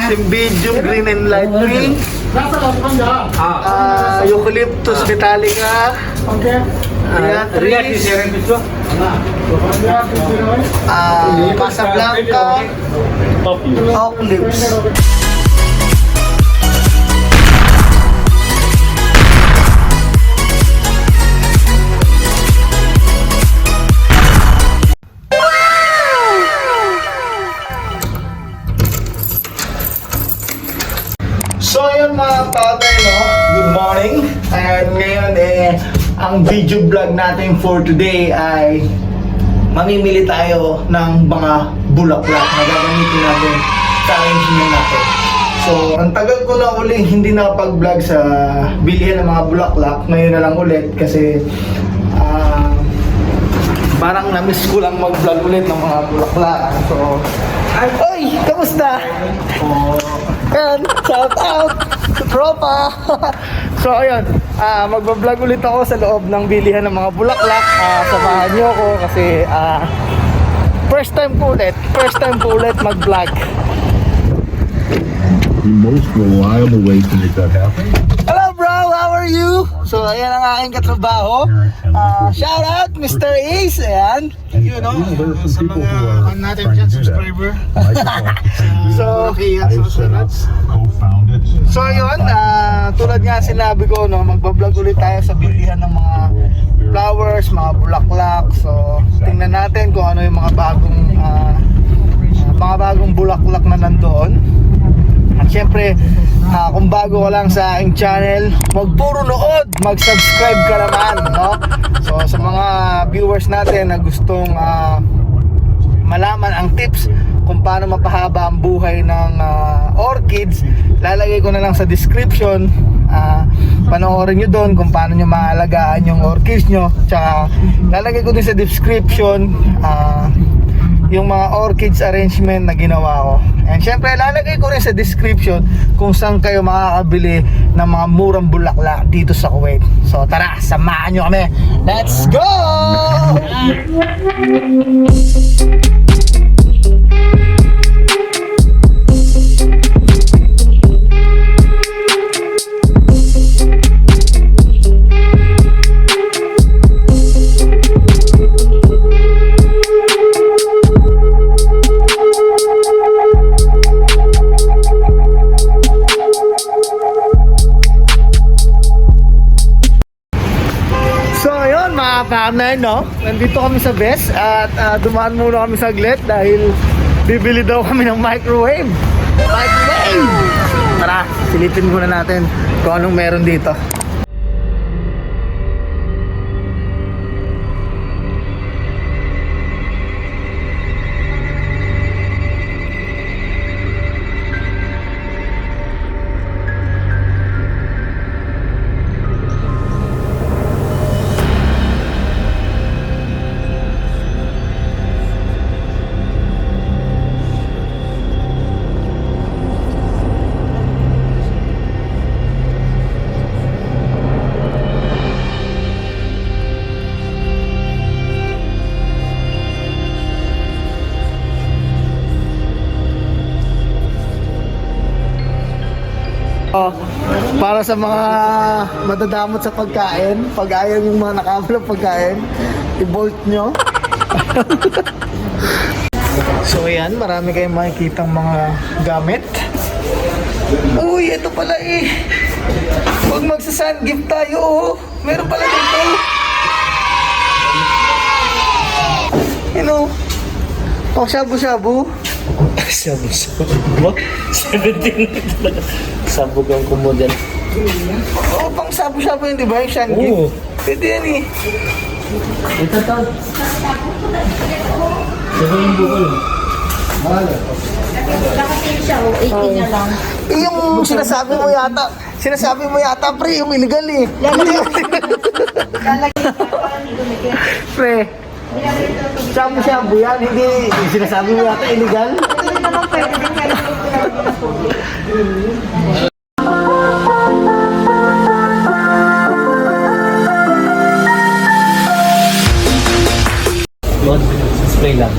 Cymbidium Green and Light Green, Eucalyptus Metallica, Beatrice, Casablanca, Oak Leaves. So yun mga tatay, no? Good morning. And ngayon ang video vlog natin for today ay mamimili tayo ng mga bulaklak na gagamitin natin sa arrangement natin. So ang tagal ko na uling hindi nakapag-vlog sa bilihan ng mga bulaklak. Ngayon na lang ulit kasi parang na-miss ko lang mag-vlog ulit ng mga bulaklak. So, oy! Kamusta? And shout out to tropa. So ayun, magbablog ulit ako sa loob ng bilihan ng mga bulaklak. Samahan niyo ako kasi first time ko ulit mag-vlog. The most reliable way to make that happen. Hello bro, how are you? So ayan ang aking katrabaho. Shout out Mr. Ace. Ayan, you know, sa mga natin dyan subscriber. So, so yun, tulad nga sinabi ko, no, magbablog ulit tayo sa bilihan ng mga flowers, mga bulaklak. So tingnan natin kung ano yung mga bagong bulaklak na nandoon. At syempre, kung bago ka lang sa aking channel, wag puro nood, mag-subscribe ka naman, no? So sa mga viewers natin na gustong malaman ang tips kung paano mapahaba ang buhay ng orchids, lalagay ko na lang sa description. Panoorin nyo doon kung paano nyo maalagaan yung orchids nyo. Tsaka lalagay ko din sa description yung mga orchids arrangement na ginawa ko. And syempre lalagay ko rin sa description kung saan kayo makakabili ng mga murang bulaklak dito sa Kuwait. So tara, samahan nyo kami. Let's go! Partner, no? Nandito kami sa Best at dumaan muna kami saglit dahil bibili daw kami ng microwave. Tara, silipin muna natin kung anong meron dito. Para sa mga madadamot sa pagkain, pag ayaw yung mga nakabalang pagkain, i-bolt nyo. So ayan, marami kayong makikitang mga gamit. Uy, ito pala eh. Huwag magsa-sun gift tayo, oh. Meron pala dito. You know, pang shabu-shabu. Shabu-shabu? 17 talaga. Sabog ang kumodel. Oo, pang shabu-shabu yun, di ba? Yung sun gift. Oo. Pwede yan eh. Ito to. Sabi yung bukol. Mahal. Nakatil siya, 18 na lang. Eh, yung sinasabi mo yata, pre, yung illegal eh. Lalagyan ko parang hindi dumikit. Pre, shabu-shabu yan, hindi yung sinasabi mo yata illegal. Ito rin naman pwede din kaya ito pinagin ng tubig. Spray lang.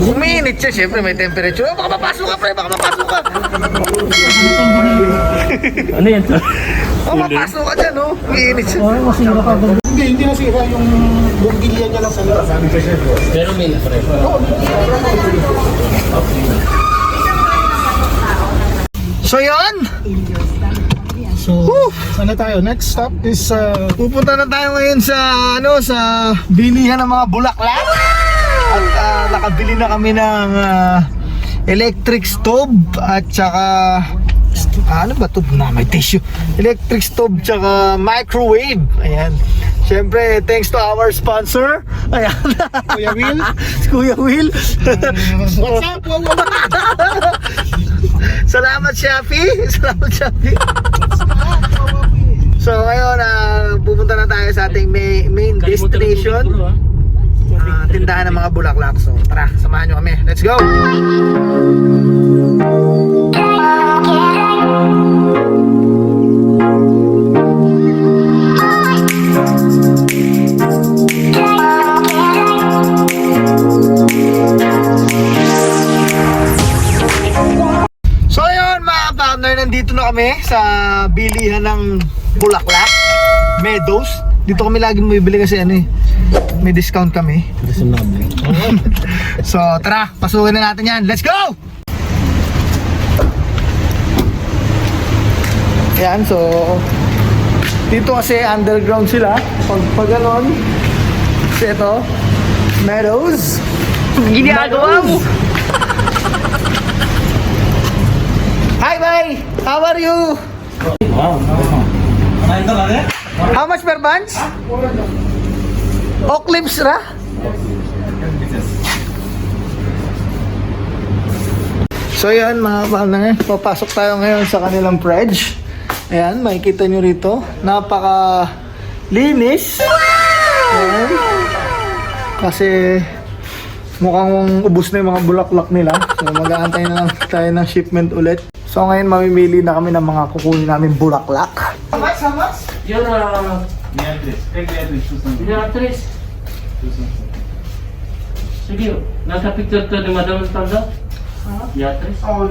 Umiinit siya syempre may temperature. Oh, baka mapasok ka, pre, baka mapasok ka. Ano yan? Oh, mapasok ka dyan, oh. Iinit siya. Hindi nasira yung bumbilya niya lang sa labas. Pero may pre. So, yun. So, saan na tayo? Next stop is Pupunta na tayo ngayon sa, sa bilihan ng mga bulaklak. At nakabili na kami ng electric stove at saka ano ba ito? May tissue. Electric stove tsaka microwave. Ayan. Siyempre, thanks to our sponsor. Ayan. Kuya Will. Kuya Will. What's up? Salamat, Shafi. Salamat, Shafi. So, ngayon, pupunta na tayo sa ating main destination. Tindahan ng mga bulaklak. So, tara, samahan nyo kami. Let's go! So ayun mga partner, nandito na kami sa bilihan ng bulaklak, Meadows. Dito kami lagi bumibili kasi may discount kami. So tara, pasukin na natin yan. Let's go! Yan, so dito kasi underground sila. Pag ganon, kasi ito, Meadows. Ginagawa mo! Hi, bye! How are you? Wow. How much per bunch? Oclips ra? So yan mga partner, papasok tayo ngayon sa kanilang fridge. Ayan, makikita nyo rito. Napaka linis. Ayan. Kasi mukhang ubos na yung mga bulaklak nila. So mag-aantay na lang tayo ng shipment ulit. So ngayon mamimili na kami ng mga kukunin namin bulaklak. How much? Yung Beatrice. Sige, nasa picture to ni Madam Standa. Beatrice. Oh,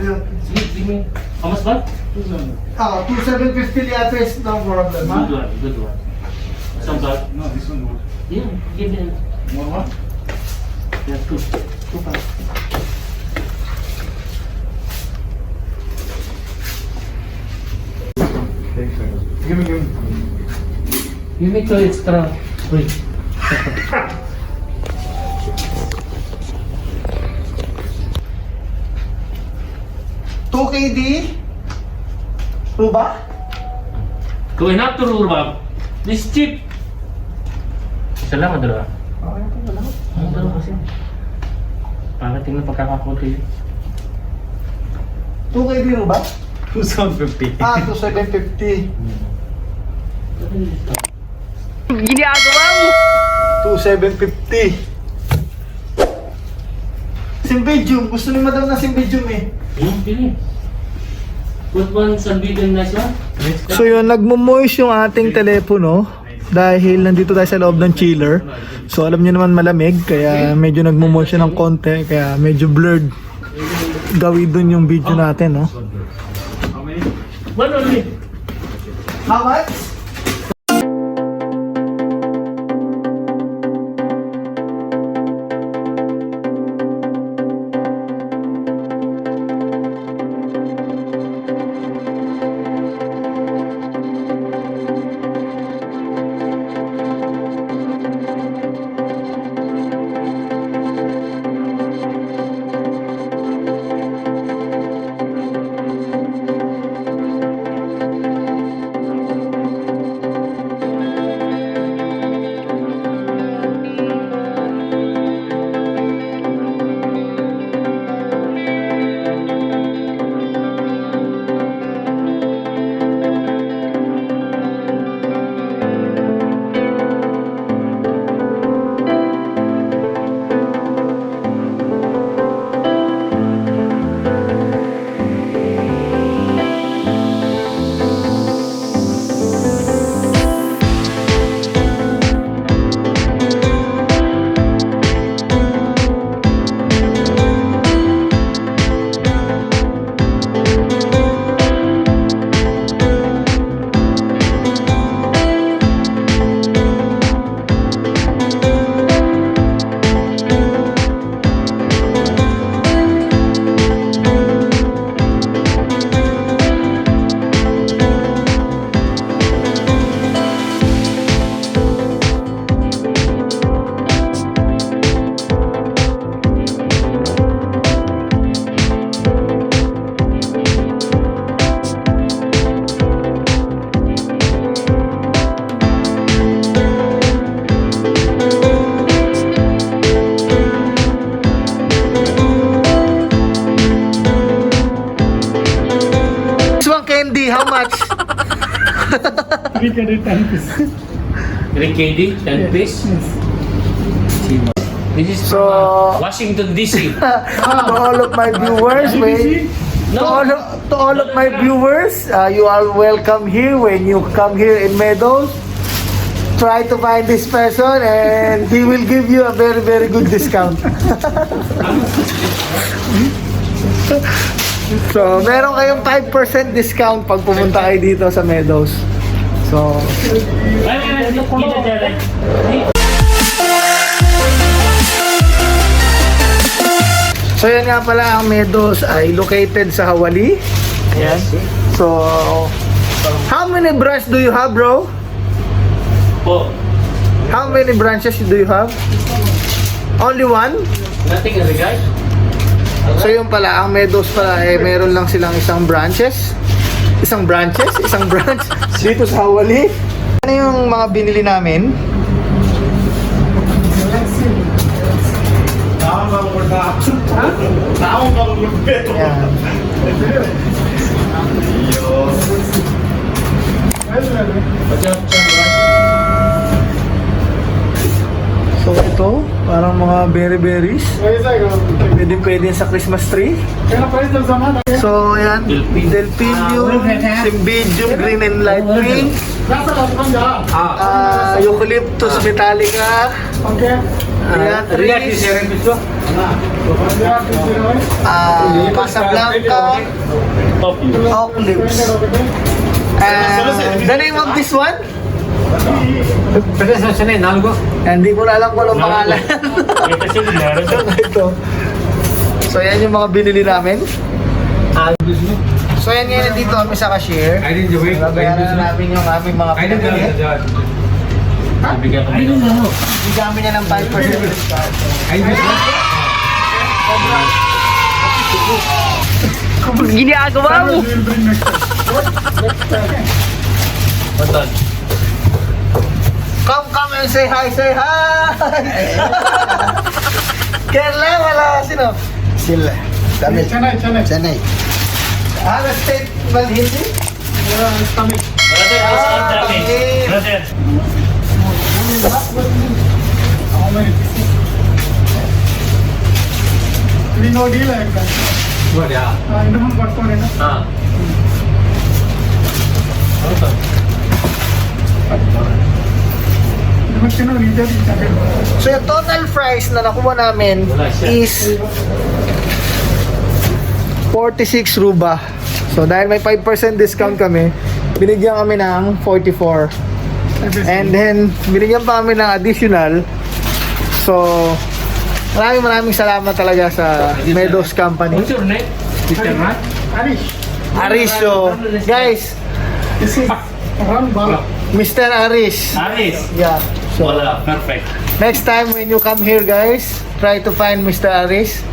Sige, give me. How much ba? 2750 liatres, no problem, ha? Good one, good one. Some bag? No, this one would. Yeah, give me. More one? Yeah, two bags. Give me. Give me two extra. Wait. 2 KD? Ruba? Going up to Rurba. This cheap. Isa lang, dalawa. Ang dalawa kasi. Para tingnan pagkakakunti. 2 KD Ruba? 250. 2750. Ginagawa mo! 2750. Simbidium. Gusto ni madam na simbidium eh. Yung pili. Good one, Sanbigan, nice one. So yun, nagmo-moist yung ating telepono dahil nandito tayo sa loob ng chiller. So alam niyo naman malamig, kaya medyo nagmo-moist siya ng konti, kaya medyo blurred. Gawin dun yung video natin, no? One only. How much? How much? 310 pesos. 3KD, 10 piece. This is So- from Washington DC. To all of my viewers, to all of my viewers, you are welcome here when you come here in Meadows. Try to find this person and he will give you a very, very good discount. So, meron kayong 5% discount pag pumunta kayo dito sa Meadows. So, so yan nga pala, ang Meadows ay located sa Hawali. Ayan. So, how many branches do you have, bro? Po. How many branches do you have? Only one? Nothing as a guy. So yun pala, ang Meadows pala eh meron lang silang isang branch dito sa Hawali. Ano yung mga binili namin? Ayan. So ito, parang mga berries. Pwede sa Christmas tree. So ayan, Delphinium, Cymbidium, green and light green. Eucalyptus metallica. Ayan, trees. Casablanca. Oak leaves. The name of this one? Hindi ko na alam kung anong pangalan. Ito. So yan yung mga binili namin. So yan ngayon dito kami sa cashier. Babayaran na namin yung aming mga pinabili. Bigyan kami ng Bigyan kami niya ng 5% discount. Ginagawa mo. Patan. Come and say hi, Kerala, wala sino? Sila. Tamil. Chennai. The state well Hindi? Brother, discount namin. okay. Brother. Ah. So yung total price na nakuha namin is 46 ruba. So dahil may 5% discount kami, binigyan kami ng 44. And then binigyan pa kami ng additional. So maraming salamat talaga sa Meadows Company. What's your name? Mr. Matt? Arish. So guys, Mr. Arish. Aris. Yeah. So Wala, perfect. next time when you come here, guys, try to find Mr. Aris.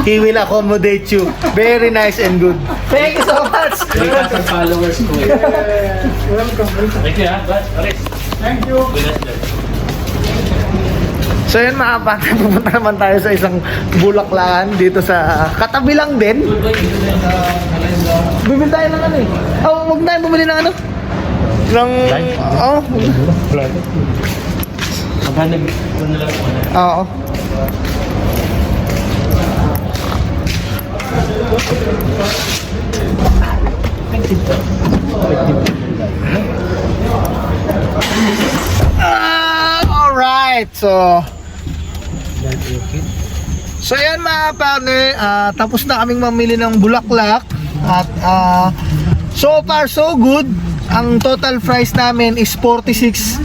He will accommodate you. Very nice and good. Thank you so much. 3,000 followers ko eh. Thank you ha, bud. Aris. Thank you. Bilas lang. So yun mga bata, pumunta naman tayo sa isang bulaklakan dito sa katabi lang din. Bumili tayo ng ano eh. Oh, huwag tayo bumili ng ano. Ng... Oh. Maghanap ko na lang po na. Oo. Alright, so yan mga partner, tapos na kaming mamili ng bulaklak at so far so good. Ang total price namin is 46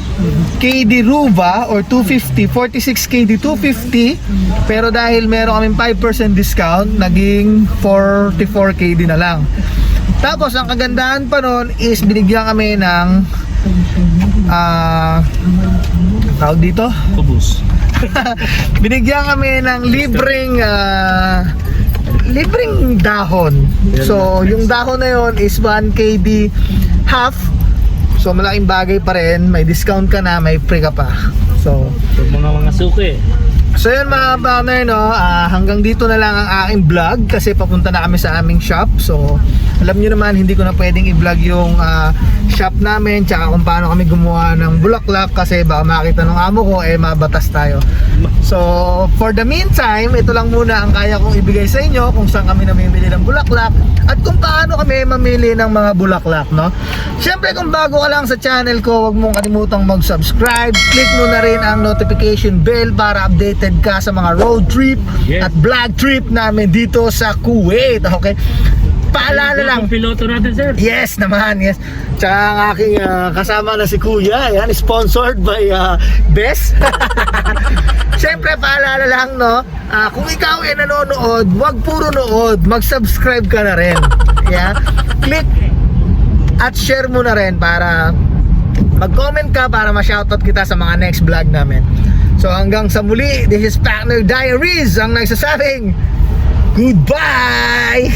KD Ruba or 250, 46 KD 250, pero dahil meron kaming 5% discount, naging 44 KD na lang. Tapos ang kagandahan pa nun is binigyan kami ng tawag dito? Kubus. Binigyan kami ng libreng dahon. So yung dahon na yon is 1 KD half. So malaking bagay pa rin, may discount ka na, may free ka pa. So Pag mga suki. So yun mga partner, no, hanggang dito na lang ang aking vlog kasi papunta na kami sa aming shop. So alam nyo naman, hindi ko na pwedeng i-vlog yung shop namin tsaka kung paano kami gumawa ng bulaklak kasi baka makita ng amo ko mabatas tayo. So for the meantime, ito lang muna ang kaya kong ibigay sa inyo kung saan kami namimili ng bulaklak at kung paano kami mamili ng mga bulaklak, no. Syempre kung bago ka lang sa channel ko, huwag mong kalimutang mag-subscribe. Click mo na rin ang notification bell para updated ka sa mga road trip at vlog trip namin dito sa Kuwait. Okay? Paalala lang. Piloto natin, sir. Yes naman, yes. Tsaka ang aking kasama na si Kuya, yan, sponsored by Best. Siyempre, paalala lang, no, kung ikaw ay nanonood, wag puro nood, mag-subscribe ka na rin. Yeah? Click at share mo na rin para mag-comment ka para ma-shoutout kita sa mga next vlog namin. So hanggang sa muli, this is Partner Diaries ang nagsasabing goodbye!